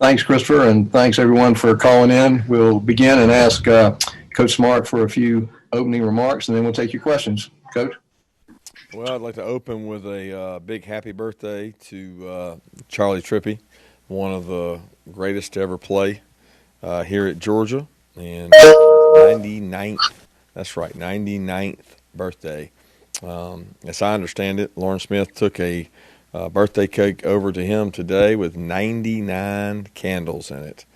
Thanks, Christopher, and thanks everyone for calling in. We'll begin and ask Coach Smart for a few opening remarks, and then we'll take your questions. Coach? Well, I'd like to open with a big happy birthday to Charlie Trippi, one of the greatest to ever play here at Georgia, and 99th, that's right, 99th birthday. As I understand it, Lauren Smith took a birthday cake over to him today with 99 candles in it.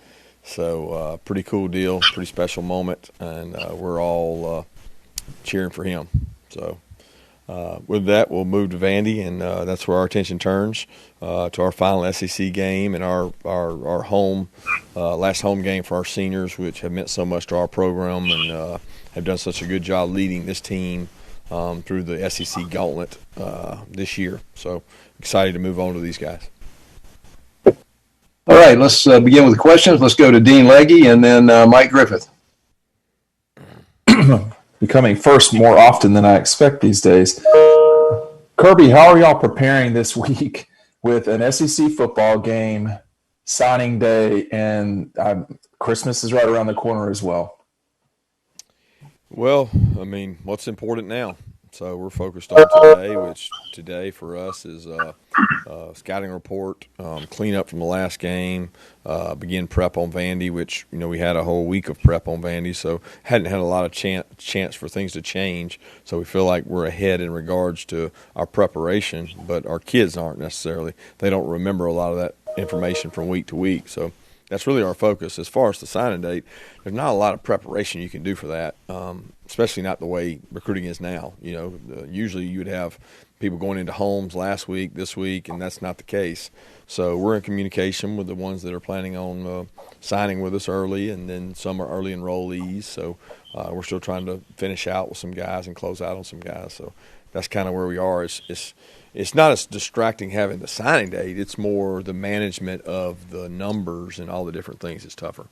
So pretty cool deal, pretty special moment, and we're all cheering for him. So with that, we'll move to Vandy, and that's where our attention turns to our final SEC game and our home last home game for our seniors, which have meant so much to our program and have done such a good job leading this team through the SEC gauntlet this year. So excited to move on to these guys. All right, let's begin with the questions. Let's go to Dean Legge and then Mike Griffith. Becoming first more often than I expect these days. Kirby, how are y'all preparing this week with an SEC football game, signing day, and Christmas is right around the corner as well? Well, I mean, what's important now? So we're focused on today, which today for us is scouting report, clean up from the last game, begin prep on Vandy, which, we had a whole week of prep on Vandy, so hadn't had a lot of chance for things to change. So we feel like we're ahead in regards to our preparation, but our kids aren't necessarily. They don't remember a lot of that information from week to week. So that's really our focus. As far as the signing date, there's not a lot of preparation you can do for that, especially not the way recruiting is now. Usually you would have people going into homes last week, this week, and that's not the case. So we're in communication with the ones that are planning on signing with us early, and then some are early enrollees. So we're still trying to finish out with some guys and close out on some guys. So that's kind of where we are. It's not as distracting having the signing date. It's more the management of the numbers and all the different things is tougher.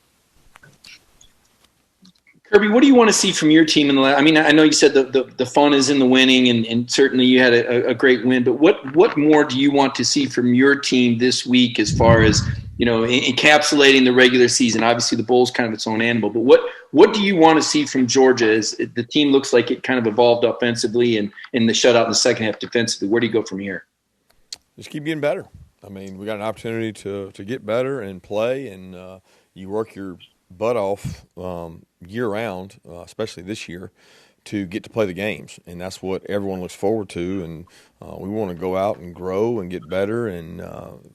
Kirby, what do you want to see from your team in the last? I mean, I know you said the fun is in the winning, and certainly you had a great win. But what more do you want to see from your team this week as far as encapsulating the regular season? Obviously, the bowl's kind of its own animal. But what do you want to see from Georgia as the team looks like it kind of evolved offensively and in the shutout in the second half defensively? Where do you go from here? Just keep getting better. I mean, we got an opportunity to get better and play, and you work your butt off year-round, especially this year, to get to play the games. And that's what everyone looks forward to. And we want to go out and grow and get better and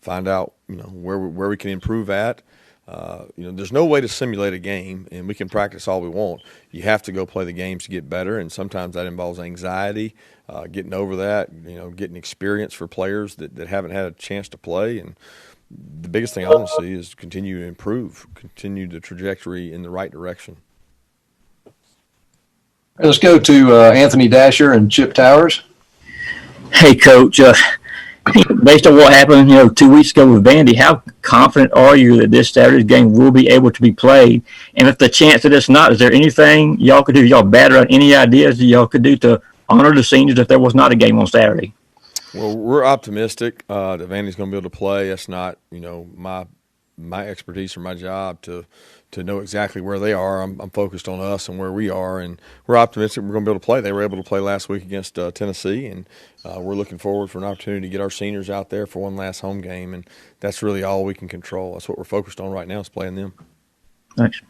find out, where we can improve at. There's no way to simulate a game, and we can practice all we want. You have to go play the games to get better, and sometimes that involves anxiety, getting over that, getting experience for players that haven't had a chance to play. And the biggest thing I want to see is continue to improve, continue the trajectory in the right direction. Let's go to Anthony Dasher and Chip Towers. Hey, Coach. Based on what happened, 2 weeks ago with Vandy, how confident are you that this Saturday's game will be able to be played? And if the chance that it's not, is there anything y'all could do? Y'all bat around any ideas that y'all could do to honor the seniors if there was not a game on Saturday? Well, we're optimistic that Vandy's going to be able to play. That's not, my expertise or my job to know exactly where they are. I'm focused on us and where we are, and we're optimistic we're going to be able to play. They were able to play last week against Tennessee, and we're looking forward for an opportunity to get our seniors out there for one last home game, and that's really all we can control. That's what we're focused on right now is playing them. Thanks.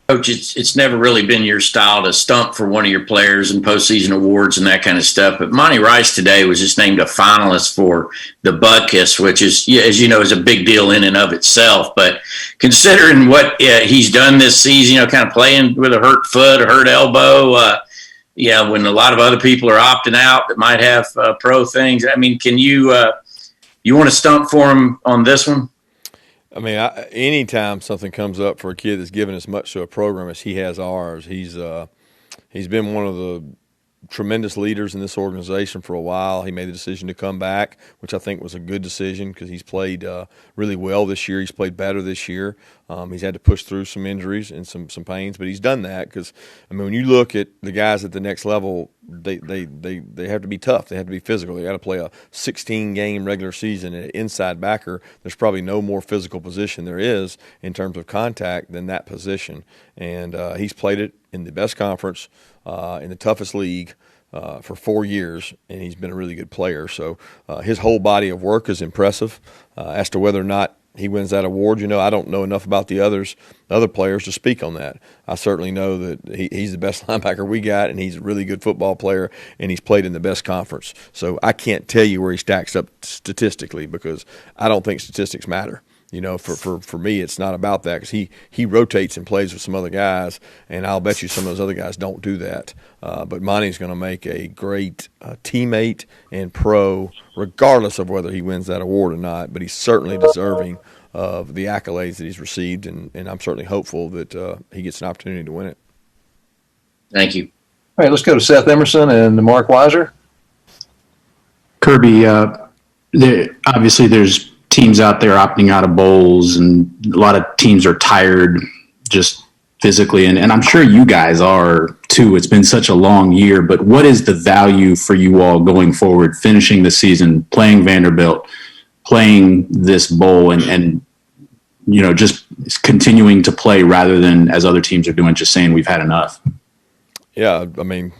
Coach, it's never really been your style to stump for one of your players and postseason awards and that kind of stuff. But Monty Rice today was just named a finalist for the Butkus, which is, as you know, is a big deal in and of itself. But considering what he's done this season, kind of playing with a hurt foot, a hurt elbow, when a lot of other people are opting out that might have pro things. I mean, can you want to stump for him on this one? I mean, anytime something comes up for a kid that's given as much to a program as he has ours, he's been one of the tremendous leaders in this organization for a while. He made the decision to come back, which I think was a good decision because he's played really well this year. He's played better this year. He's had to push through some injuries and some pains, but he's done that because, I mean, when you look at the guys at the next level, they have to be tough. They have to be physical. They got to play a 16-game regular season. At inside backer, there's probably no more physical position there is in terms of contact than that position. And he's played it in the best conference, in the toughest league for 4 years, and he's been a really good player. So his whole body of work is impressive. As to whether or not he wins that award, I don't know enough about the other players to speak on that. I certainly know that he's the best linebacker we got, and he's a really good football player, and he's played in the best conference. So I can't tell you where he stacks up statistically because I don't think statistics matter. For me, it's not about that because he rotates and plays with some other guys, and I'll bet you some of those other guys don't do that. But Monty's going to make a great teammate and pro, regardless of whether he wins that award or not. But he's certainly deserving of the accolades that he's received, and I'm certainly hopeful that he gets an opportunity to win it. Thank you. All right, let's go to Seth Emerson and Mark Weiser. Kirby, obviously there's teams out there opting out of bowls, and a lot of teams are tired just physically, and I'm sure you guys are too. It's been such a long year, but what is the value for you all going forward, finishing the season, playing Vanderbilt, playing this bowl, and just continuing to play rather than, as other teams are doing, just saying we've had enough? Yeah, I mean,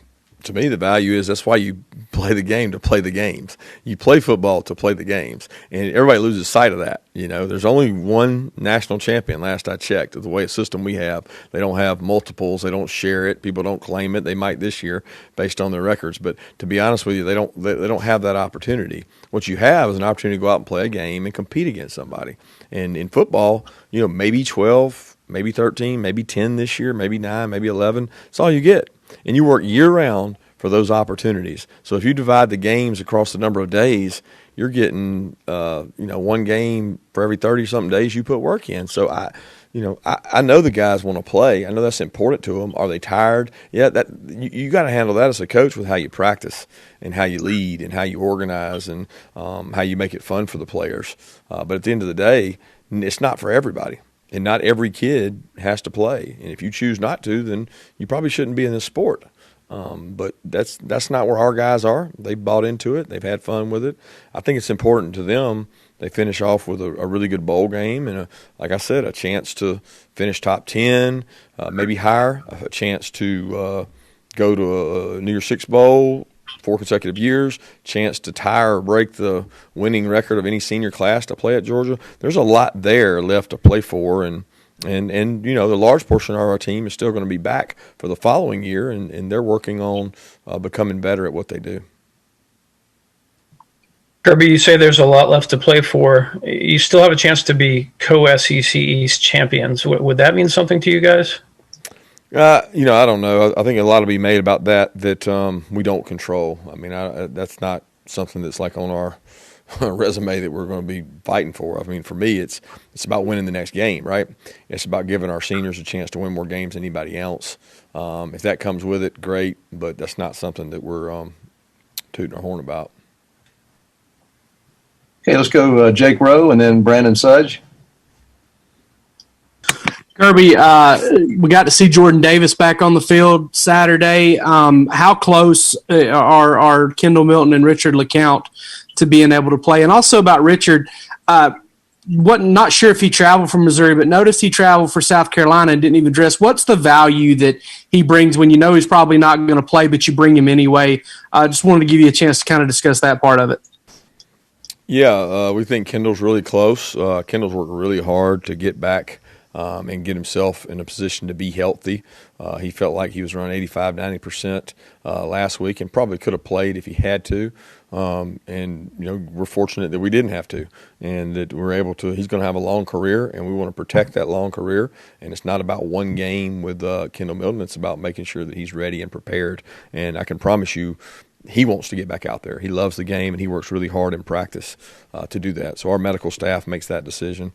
to me, the value is that's why you play the game, to play the games. You play football to play the games, and everybody loses sight of that. There's only one national champion, last I checked. The way system we have, they don't have multiples. They don't share it. People don't claim it. They might this year based on their records, but to be honest with you, they don't have that opportunity. What you have is an opportunity to go out and play a game and compete against somebody. And in football, maybe 12, maybe 13, maybe 10 this year, maybe 9, maybe 11. That's all you get. And you work year-round for those opportunities. So if you divide the games across the number of days, you're getting one game for every 30-something days you put work in. So I know the guys want to play. I know that's important to them. Are they tired? Yeah, that you got to handle that as a coach with how you practice and how you lead and how you organize and how you make it fun for the players. But at the end of the day, it's not for everybody. And not every kid has to play. And if you choose not to, then you probably shouldn't be in this sport. But that's not where our guys are. They bought into it. They've had fun with it. I think it's important to them. They finish off with a really good bowl game and, like I said, a chance to finish top 10, maybe higher, a chance to go to a New Year's Six Bowl 4 consecutive years, chance to tie or break the winning record of any senior class to play at Georgia. There's a lot there left to play for, and the large portion of our team is still going to be back for the following year, and they're working on becoming better at what they do. Kirby, you say there's a lot left to play for. You still have a chance to be co-SEC East champions. Would that mean something to you guys? I don't know. I think a lot will be made about that we don't control. I mean, that's not something that's like on our resume that we're going to be fighting for. I mean, for me, it's about winning the next game, right? It's about giving our seniors a chance to win more games than anybody else. If that comes with it, great, but that's not something that we're tooting our horn about. Okay, let's go Jake Rowe and then Brandon Sudge. Kirby, we got to see Jordan Davis back on the field Saturday. How close are Kendall Milton and Richard LeCount to being able to play? And also about Richard, not sure if he traveled from Missouri, but noticed he traveled for South Carolina and didn't even dress. What's the value that he brings when you know he's probably not going to play, but you bring him anyway? I just wanted to give you a chance to kind of discuss that part of it. Yeah, we think Kendall's really close. Kendall's worked really hard to get back and get himself in a position to be healthy. He felt like he was around 85, 90% last week and probably could have played if he had to. And we're fortunate that we didn't have to and that we're able to. He's going to have a long career, and we want to protect that long career. And it's not about one game with Kendall Milton. It's about making sure that he's ready and prepared. And I can promise you, he wants to get back out there. He loves the game, and he works really hard in practice to do that. So our medical staff makes that decision.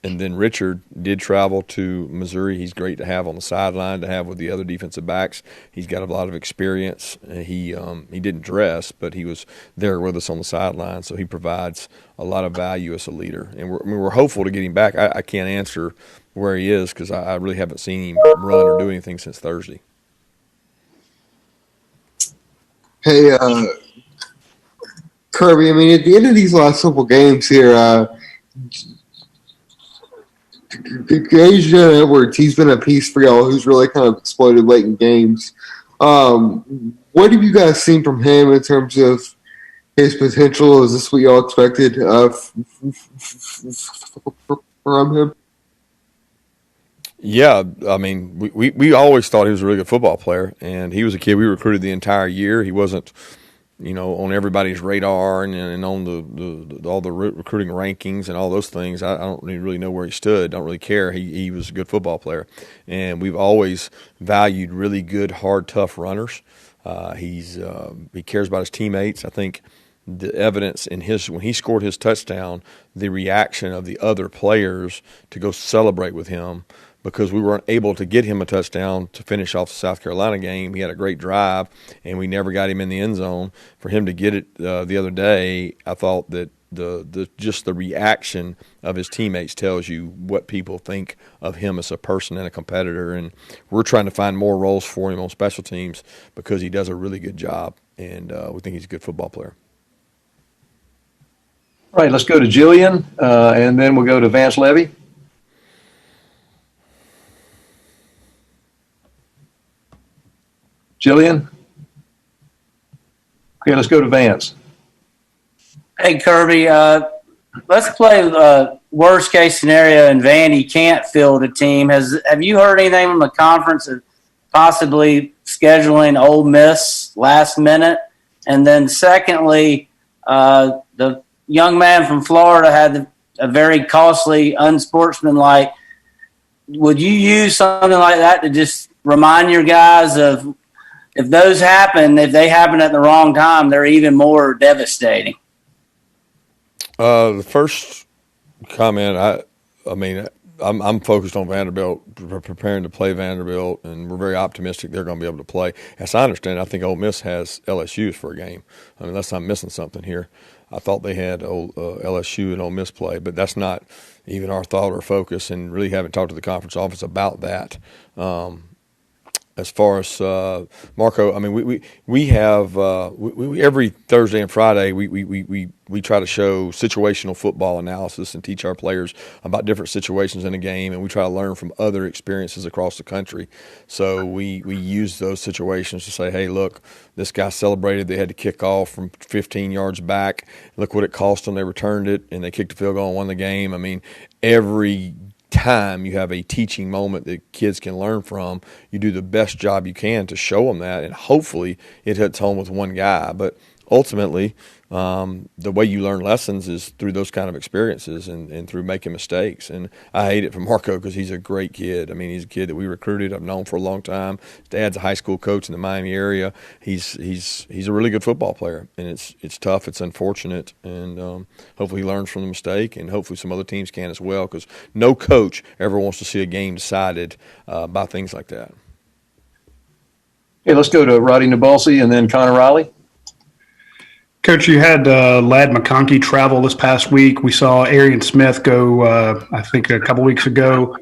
And then Richard did travel to Missouri. He's great to have on the sideline, to have with the other defensive backs. He's got a lot of experience. He didn't dress, but he was there with us on the sideline, so he provides a lot of value as a leader. And we're hopeful to get him back. I can't answer where he is because I really haven't seen him run or do anything since Thursday. Hey, Kirby, I mean, at the end of these last couple games here, Gage Edwards, he's been a piece for y'all who's really kind of exploded late in games. What have you guys seen from him in terms of his potential? Is this what y'all expected from him? Yeah, I mean, we always thought he was a really good football player, and he was a kid we recruited the entire year. He wasn't, on everybody's radar and on the all the recruiting rankings and all those things. I don't really know where he stood. Don't really care. He was a good football player, and we've always valued really good, hard, tough runners. He cares about his teammates. I think the evidence in when he scored his touchdown, the reaction of the other players to go celebrate with him, because we weren't able to get him a touchdown to finish off the South Carolina game. He had a great drive, and we never got him in the end zone. For him to get it the other day, I thought that just the reaction of his teammates tells you what people think of him as a person and a competitor. And we're trying to find more roles for him on special teams because he does a really good job, and we think he's a good football player. All right, let's go to Jillian, and then we'll go to Vance Levy. Jillian? Okay, let's go to Vance. Hey, Kirby, let's play worst case scenario and Vandy can't field a team. Have you heard anything from the conference of possibly scheduling Ole Miss last minute? And then secondly, the young man from Florida had a very costly, unsportsmanlike. Would you use something like that to just remind your guys of, if those happen, if they happen at the wrong time, they're even more devastating? The first comment, I'm focused on Vanderbilt, preparing to play Vanderbilt, and we're very optimistic they're going to be able to play. As I understand, I think Ole Miss has LSU's for a game, unless I'm missing something here. I thought they had LSU and Ole Miss play, but that's not even our thought or focus, and really haven't talked to the conference office about that. As far as Marco, I mean, we have every Thursday and Friday we try to show situational football analysis and teach our players about different situations in a game, and we try to learn from other experiences across the country. So we use those situations to say, hey, look, this guy celebrated. They had to kick off from 15 yards back. Look what it cost them. They returned it, and they kicked a field goal and won the game. I mean, every time you have a teaching moment that kids can learn from, you do the best job you can to show them that, and hopefully it hits home with one guy. But ultimately, the way you learn lessons is through those kind of experiences and through making mistakes. And I hate it for Marco because he's a great kid. I mean, he's a kid that we recruited. I've known for a long time. His dad's a high school coach in the Miami area. He's a really good football player, and it's tough. It's unfortunate, and hopefully he learns from the mistake, and hopefully some other teams can as well, because no coach ever wants to see a game decided by things like that. Okay, let's go to Roddy Nabulsi and then Connor Riley. Coach, you had Ladd McConkey travel this past week. We saw Arian Smith go, I think, a couple weeks ago.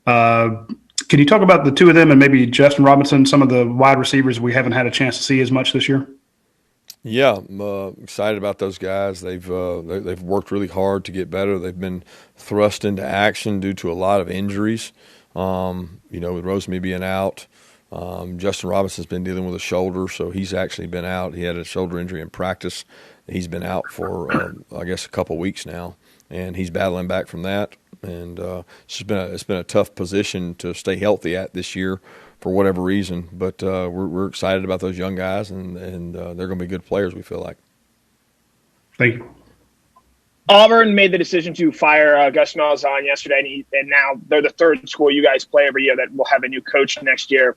Can you talk about the two of them and maybe Justin Robinson, some of the wide receivers we haven't had a chance to see as much this year? Yeah, I'm excited about those guys. They've worked really hard to get better. They've been thrust into action due to a lot of injuries. With Rosemary being out. Justin Robinson's been dealing with a shoulder, so he's actually been out. He had a shoulder injury in practice. He's been out for, I guess, a couple weeks now, and he's battling back from that. And it's been a tough position to stay healthy at this year for whatever reason. But we're excited about those young guys, and they're going to be good players, we feel like. Thank you. Auburn made the decision to fire Gus Malzahn yesterday, and now they're the third school you guys play every year that will have a new coach next year.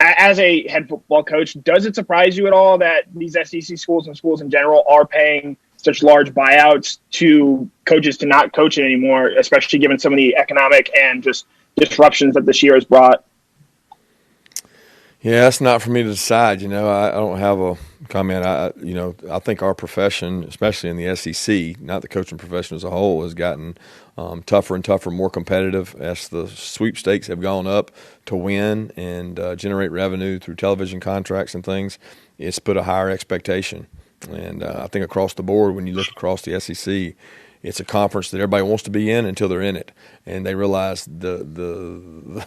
As a head football coach, does it surprise you at all that these SEC schools and schools in general are paying such large buyouts to coaches to not coach it anymore, especially given some of the economic and just disruptions that this year has brought? Yeah, that's not for me to decide. I don't have a comment. I think our profession, especially in the SEC, not the coaching profession as a whole, has gotten tougher and tougher, more competitive as the sweepstakes have gone up to win and generate revenue through television contracts and things. It's put a higher expectation. And I think across the board, when you look across the SEC, it's a conference that everybody wants to be in until they're in it, and they realize the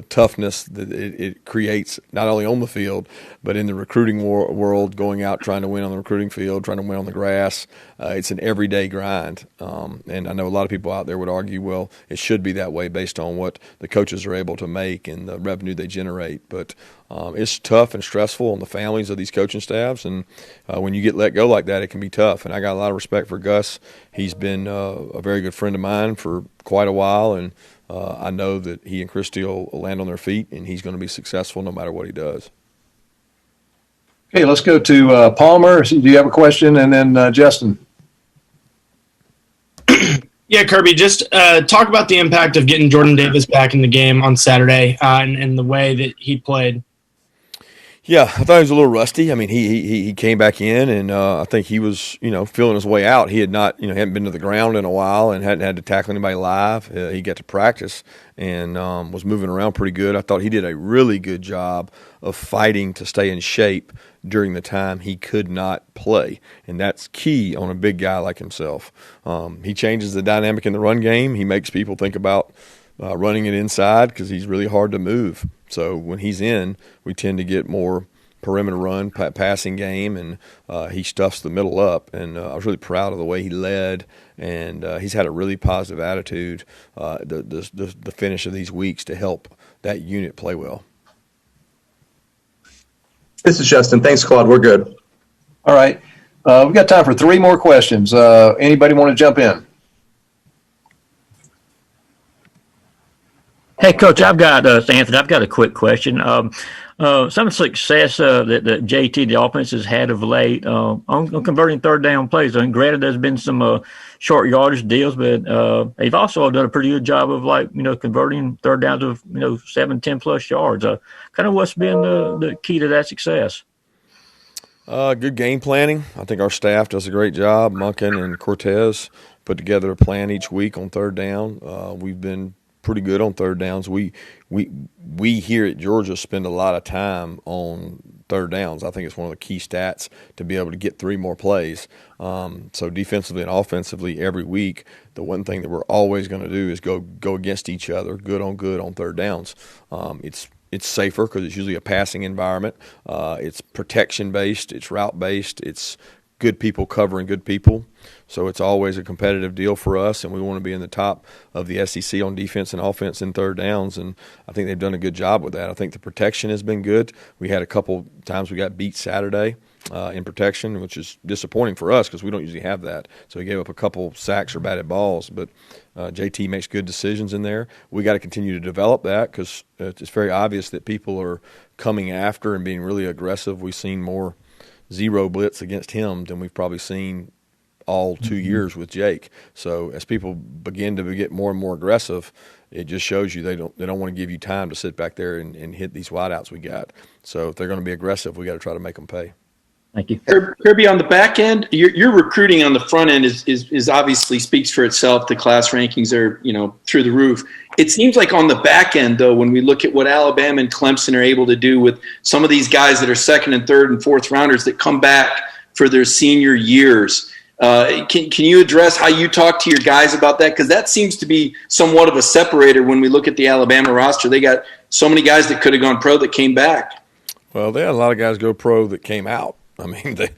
toughness that it creates not only on the field but in the recruiting world, going out trying to win on the recruiting field, trying to win on the grass. It's an everyday grind, and I know a lot of people out there would argue, well, it should be that way based on what the coaches are able to make and the revenue they generate, but it's tough and stressful on the families of these coaching staffs, and when you get let go like that, it can be tough. And I got a lot of respect for Gus. He's been a very good friend of mine for quite a while, and I know that he and Christy will land on their feet, and he's going to be successful no matter what he does. Okay, let's go to Palmer. Do you have a question? And then Justin. Yeah, Kirby, just talk about the impact of getting Jordan Davis back in the game on Saturday and the way that he played. Yeah, I thought he was a little rusty. I mean, he came back in, and I think he was, feeling his way out. He had not, hadn't been to the ground in a while and hadn't had to tackle anybody live. He got to practice and was moving around pretty good. I thought he did a really good job of fighting to stay in shape during the time he could not play, and that's key on a big guy like himself. He changes the dynamic in the run game. He makes people think about running it inside because he's really hard to move. So when he's in, we tend to get more perimeter run, passing game, and he stuffs the middle up. And I was really proud of the way he led, and he's had a really positive attitude the finish of these weeks to help that unit play well. This is Justin. Thanks, Claude. We're good. All right. We've got time for 3 more questions. Anybody want to jump in? Hey, Coach, I've got Anthony. I've got a quick question. Some success that JT, the offense, has had of late on converting third down plays. I mean, granted, there's been some short yardage deals, but they've also done a pretty good job of converting third downs of 7, 10+ yards. Kind of what's been the key to that success? Good game planning. I think our staff does a great job. Munkin and Cortez put together a plan each week on third down. We've been pretty good on third downs. We here at Georgia spend a lot of time on third downs. I think it's one of the key stats to be able to get 3 more plays. So defensively and offensively every week, the one thing that we're always going to do is go against each other, good on third downs. It's safer because it's usually a passing environment. It's protection based. It's route based. It's good people covering good people. So it's always a competitive deal for us, and we want to be in the top of the SEC on defense and offense in third downs, and I think they've done a good job with that. I think the protection has been good. We had a couple times we got beat Saturday in protection, which is disappointing for us because we don't usually have that. So he gave up a couple sacks or batted balls, but JT makes good decisions in there. We got to continue to develop that because it's very obvious that people are coming after and being really aggressive. We've seen more zero blitz against him than we've probably seen all 2 years with Jake. So as people begin to get more and more aggressive, it just shows you they don't want to give you time to sit back there and hit these wideouts we got. So if they're going to be aggressive, we got to try to make them pay. Thank you. Kirby, on the back end, your recruiting on the front end is obviously speaks for itself. The class rankings are, through the roof. It seems like on the back end, though, when we look at what Alabama and Clemson are able to do with some of these guys that are second and third and fourth rounders that come back for their senior years, can you address how you talk to your guys about that? Because that seems to be somewhat of a separator when we look at the Alabama roster. They got so many guys that could have gone pro that came back. Well, they had a lot of guys go pro that came out. I mean, they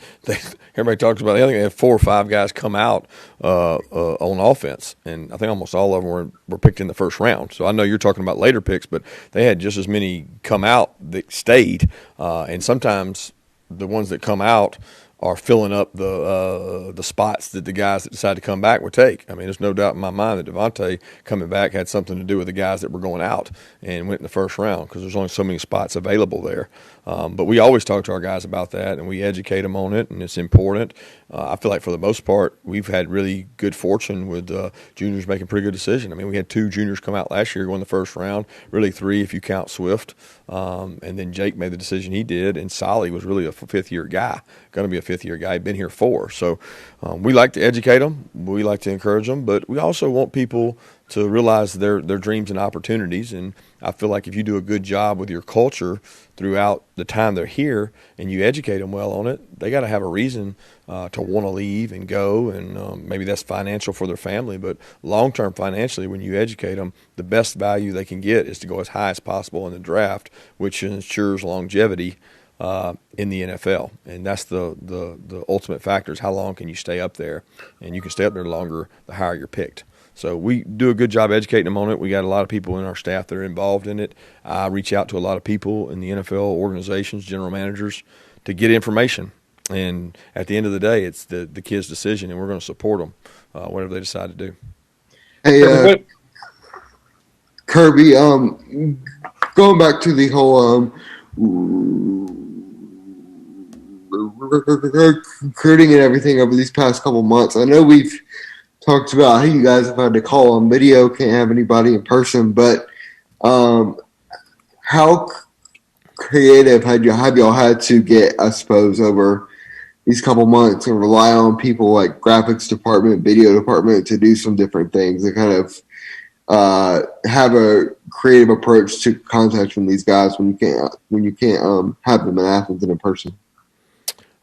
everybody talks about it. I think they had 4 or 5 guys come out on offense, and I think almost all of them were picked in the first round. So I know you're talking about later picks, but they had just as many come out that stayed, and sometimes the ones that come out are filling up the spots that the guys that decided to come back would take. I mean, there's no doubt in my mind that Devontae coming back had something to do with the guys that were going out and went in the first round because there's only so many spots available there. But we always talk to our guys about that, and we educate them on it, and it's important. I feel like for the most part, we've had really good fortune with juniors making pretty good decisions. I mean, we had 2 juniors come out last year going the first round, really 3 if you count Swift. And then Jake made the decision he did, and Solly was really a fifth-year guy, going to be a fifth-year guy. He'd been here 4. So we like to educate them. We like to encourage them. But we also want people to realize their dreams and opportunities. And I feel like if you do a good job with your culture throughout the time they're here and you educate them well on it, they got to have a reason to want to leave and go. And maybe that's financial for their family. But long-term financially, when you educate them, the best value they can get is to go as high as possible in the draft, which ensures longevity in the NFL. And that's the ultimate factor is how long can you stay up there. And you can stay up there longer the higher you're picked. So we do a good job educating them on it. We got a lot of people in our staff that are involved in it. I reach out to a lot of people in the NFL organizations, general managers, to get information. And at the end of the day, it's the kid's decision, and we're going to support them, whatever they decide to do. Hey, Kirby, going back to the whole recruiting and everything over these past couple months, I know we've talked about how you guys have had to call on video, can't have anybody in person, but how creative have y'all had to get, I suppose, over these couple months and rely on people like graphics department, video department to do some different things and kind of have a creative approach to contacting these guys when you can't have them in Athens and in person?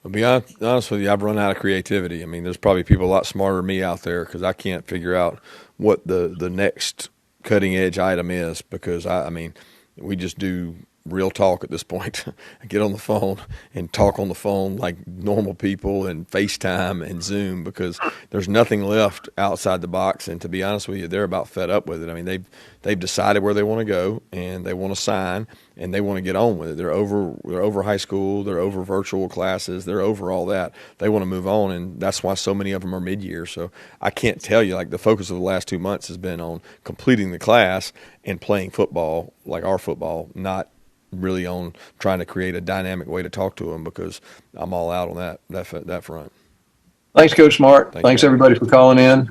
I'll be honest with you, I've run out of creativity. I mean, there's probably people a lot smarter than me out there because I can't figure out what the next cutting-edge item is because, I mean, we just do real talk at this point. Get on the phone and talk on the phone like normal people and FaceTime and Zoom because there's nothing left outside the box. And to be honest with you, they're about fed up with it. I mean, they've decided where they want to go and they want to sign and they want to get on with it. They're over high school. They're over virtual classes. They're over all that. They want to move on, and that's why so many of them are mid-year. So I can't tell you, like the focus of the last 2 months has been on completing the class and playing football like our football, not really on trying to create a dynamic way to talk to them because I'm all out on that front. Thanks, Coach Smart. Thanks everybody for calling in.